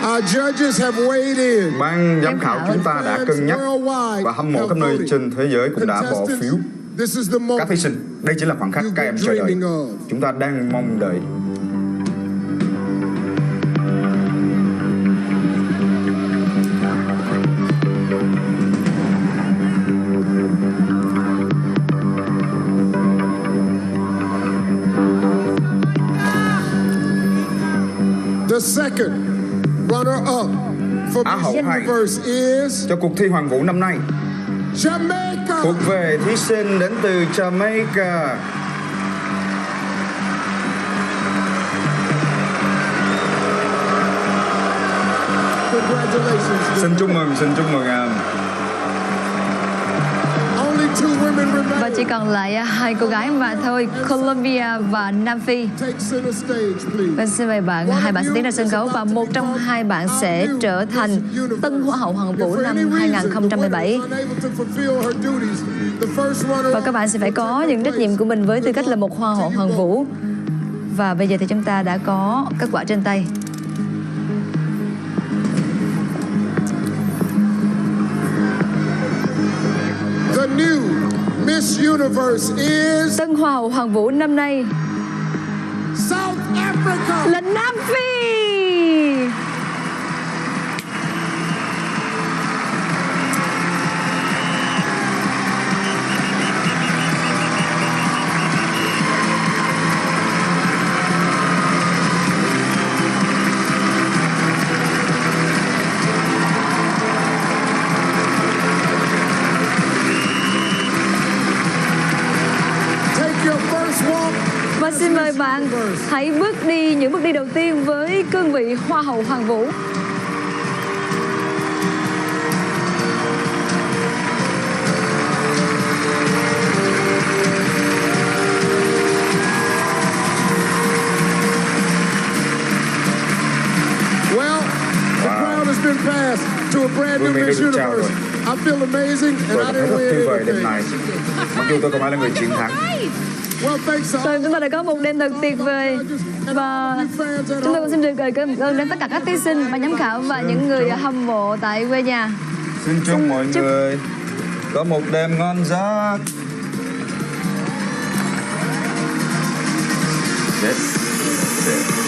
Our judges have weighed in. Ban giám khảo chúng ta đã cân nhắc và hâm mộ khắp nơi trên thế giới cũng đã bỏ phiếu. Các thí sinh, đây chính là khoảnh khắc các em chờ đợi. Chúng ta đang mong đợi. The second runner-up for Miss Universe is cho cuộc thi Hoàng vũ năm nay Jamaica. Thuộc về thí sinh đến từ Jamaica. Congratulations. Xin chúc mừng em. Only two women remain. Và chỉ còn lại hai cô gái mà thôi, Colombia và Nam Phi. Take center stage, please. Và xin mời bạn, hai bạn sẽ tiến ra sân khấu và một trong hai bạn sẽ trở thành Tân Hoa hậu Hoàng vũ năm 2017. Và các bạn sẽ phải có những trách nhiệm của mình với tư cách là một Hoa hậu Hoàng vũ. Và bây giờ thì chúng ta đã có kết quả trên tay. The new Miss Universe is Tân Hoa hậu Hoàng vũ năm nay South Africa. là Nam Phi. Và xin mời bạn hãy bước đi những bước đi đầu tiên với cương vị Hoa hậu Hoàng vũ. Well, the crown has been passed to a brand new Miss Universe. I feel amazing and I didn't win anything. Mặc dù tôi không phải là người chiến thắng. Rồi chúng ta đã có một đêm thật tuyệt vời. Và chúng tôi cũng xin được gửi cảm ơn đến tất cả các thí sinh, ban giám khảo và những người hâm mộ tại quê nhà. Xin chúc mọi người có một đêm ngon giấc. Yes.